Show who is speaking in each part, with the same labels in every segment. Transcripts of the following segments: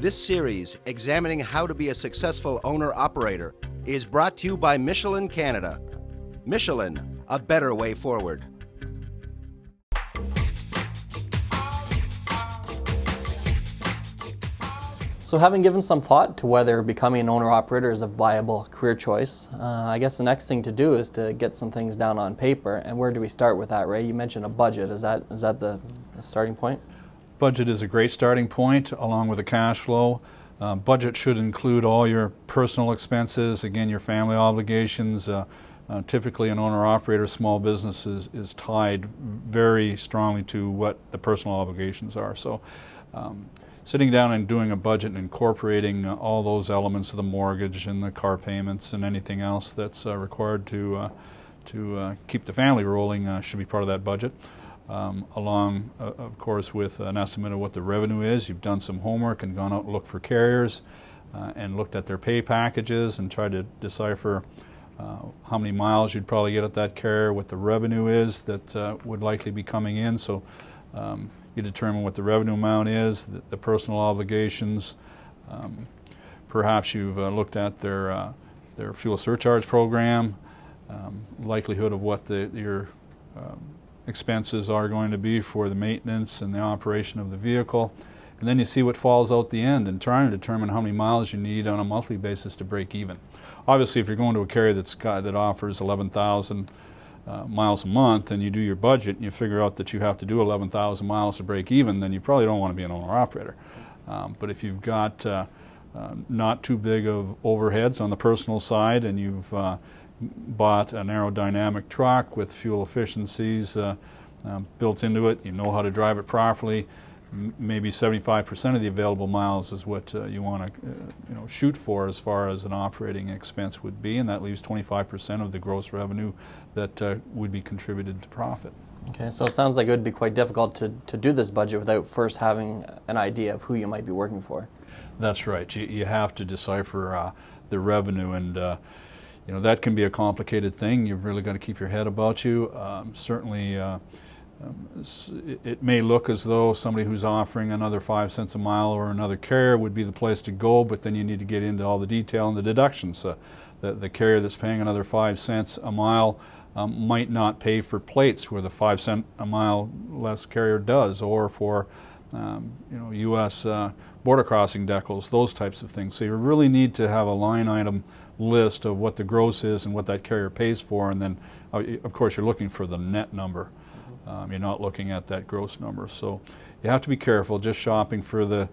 Speaker 1: This series, examining how to be a successful owner-operator, is brought to you by Michelin Canada. Michelin, a better way forward.
Speaker 2: So having given some thought to whether becoming an owner-operator is a viable career choice, I guess the next thing to do is to get some things down on paper. And where do we start with that, Ray? You mentioned a budget. Is that the starting point?
Speaker 3: Budget is a great starting point, along with a cash flow. Budget should include all your personal expenses, again, your family obligations. Typically, an owner-operator small business is tied very strongly to what the personal obligations are. So sitting down and doing a budget and incorporating all those elements of the mortgage and the car payments and anything else that's required to keep the family rolling should be part of that budget. Along, of course, with an estimate of what the revenue is. You've done some homework and gone out and looked for carriers and looked at their pay packages and tried to decipher how many miles you'd probably get at that carrier, what the revenue is that would likely be coming in. So you determine what the revenue amount is, the personal obligations. Perhaps you've looked at their fuel surcharge program, likelihood of what your expenses are going to be for the maintenance and the operation of the vehicle. And then you see what falls out the end and try and determine how many miles you need on a monthly basis to break even. Obviously, if you're going to a carrier that offers 11,000 miles a month and you do your budget and you figure out that you have to do 11,000 miles to break even, then you probably don't want to be an owner-operator. But if you've got not too big of overheads on the personal side and you've bought an aerodynamic truck with fuel efficiencies built into it, you know how to drive it properly, maybe 75% of the available miles is what you want to shoot for as far as an operating expense would be, and that leaves 25% of the gross revenue that would be contributed to profit.
Speaker 2: Okay, so it sounds like it would be quite difficult to do this budget without first having an idea of who you might be working for. That's right.
Speaker 3: You have to decipher the revenue, and that can be a complicated thing. You've really got to keep your head about you. Certainly, it may look as though somebody who's offering another 5 cents a mile or another carrier would be the place to go, but then you need to get into all the detail and the deductions. The carrier that's paying another 5 cents a mile might not pay for plates where the 5 cent a mile less carrier does, or for U.S. border crossing decals, those types of things. So you really need to have a line item list of what the gross is and what that carrier pays for, and then of course you're looking for the net number. You're not looking at that gross number. So you have to be careful. Just shopping for the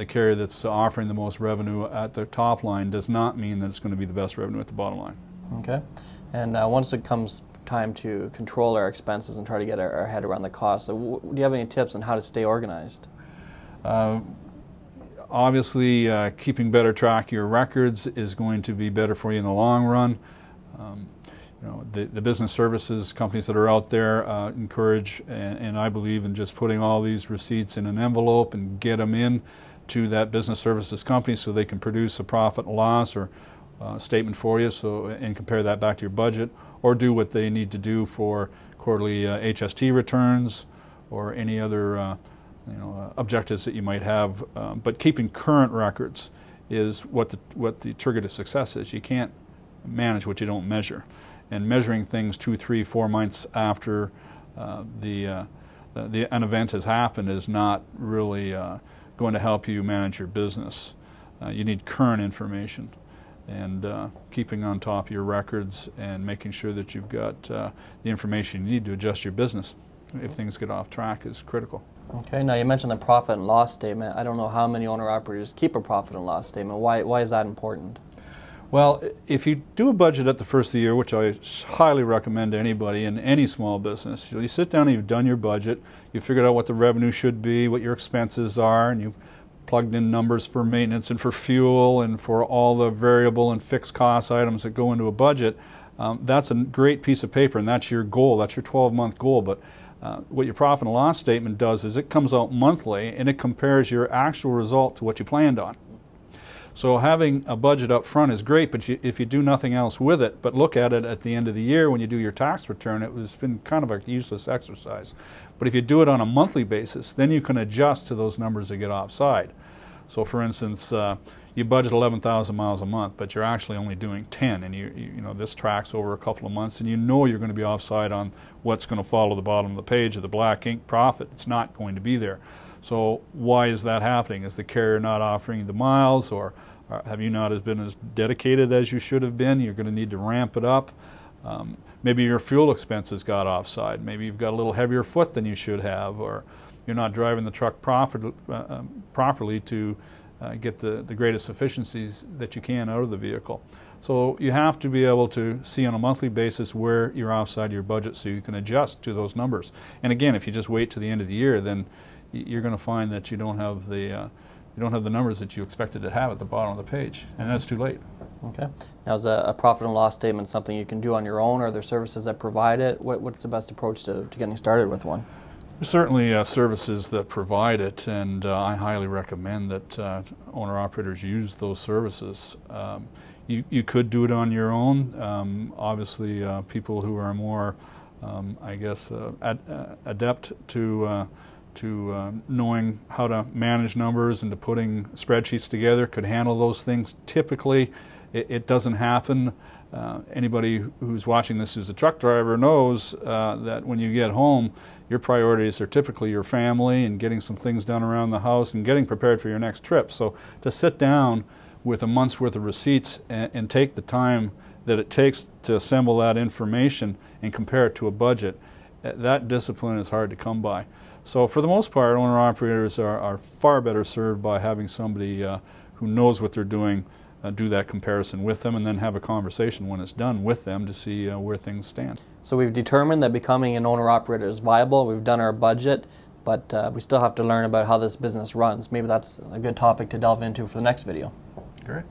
Speaker 3: carrier that's offering the most revenue at the top line does not mean that it's going to be the best revenue at the bottom line.
Speaker 2: Okay. And once it comes time to control our expenses and try to get our head around the costs, do you have any tips on how to stay organized?
Speaker 3: Obviously, keeping better track of your records is going to be better for you in the long run. The business services companies that are out there encourage, and I believe in just putting all these receipts in an envelope and get them in to that business services company so they can produce a profit and loss or statement for you, and compare that back to your budget, or do what they need to do for quarterly HST returns or any other objectives that you might have. But keeping current records is what the trigger to success is. You can't manage what you don't measure. And measuring things 2, 3, 4 months after an event has happened is not really going to help you manage your business. You need current information, and keeping on top of your records and making sure that you've got the information you need to adjust your business if things get off track is critical.
Speaker 2: Okay, now you mentioned the profit and loss statement. I don't know how many owner-operators keep a profit and loss statement. Why is that important?
Speaker 3: Well, if you do a budget at the first of the year, which I highly recommend to anybody in any small business, you sit down and you've done your budget, you've figured out what the revenue should be, what your expenses are, and you've plugged in numbers for maintenance and for fuel and for all the variable and fixed cost items that go into a budget. That's a great piece of paper, and that's your goal. That's your 12-month goal. But what your profit and loss statement does is it comes out monthly and it compares your actual result to what you planned on. So having a budget up front is great, but if you do nothing else with it, but look at it at the end of the year when you do your tax return, it's been kind of a useless exercise. But if you do it on a monthly basis, then you can adjust to those numbers that get offside. So for instance, you budget 11,000 miles a month, but you're actually only doing 10, and you know this tracks over a couple of months, and you know you're going to be offside on what's going to follow the bottom of the page of the black ink profit. It's not going to be there. So why is that happening? Is the carrier not offering you the miles, or have you not been as dedicated as you should have been? You're going to need to ramp it up. Maybe your fuel expenses got offside. Maybe you've got a little heavier foot than you should have, or you're not driving the truck properly to get the greatest efficiencies that you can out of the vehicle. So you have to be able to see on a monthly basis where you're outside your budget so you can adjust to those numbers. And again, if you just wait to the end of the year, then you're going to find that you don't have the numbers that you expected to have at the bottom of the page, and that's too late.
Speaker 2: Okay. Now, is a profit and loss statement something you can do on your own, or are there services that provide it? What's the best approach to getting started with one?
Speaker 3: There's certainly services that provide it, and I highly recommend that owner-operators use those services. You could do it on your own. Obviously, people who are more, I guess, adept to knowing how to manage numbers and to putting spreadsheets together could handle those things. Typically, it doesn't happen. Anybody who's watching this who's a truck driver knows that when you get home, your priorities are typically your family and getting some things done around the house and getting prepared for your next trip. So to sit down with a month's worth of receipts and take the time that it takes to assemble that information and compare it to a budget, that discipline is hard to come by. So for the most part, owner-operators are far better served by having somebody who knows what they're doing do that comparison with them, and then have a conversation when it's done with them to see where things stand.
Speaker 2: So we've determined that becoming an owner-operator is viable. We've done our budget, but we still have to learn about how this business runs. Maybe that's a good topic to delve into for the next video.
Speaker 3: Great.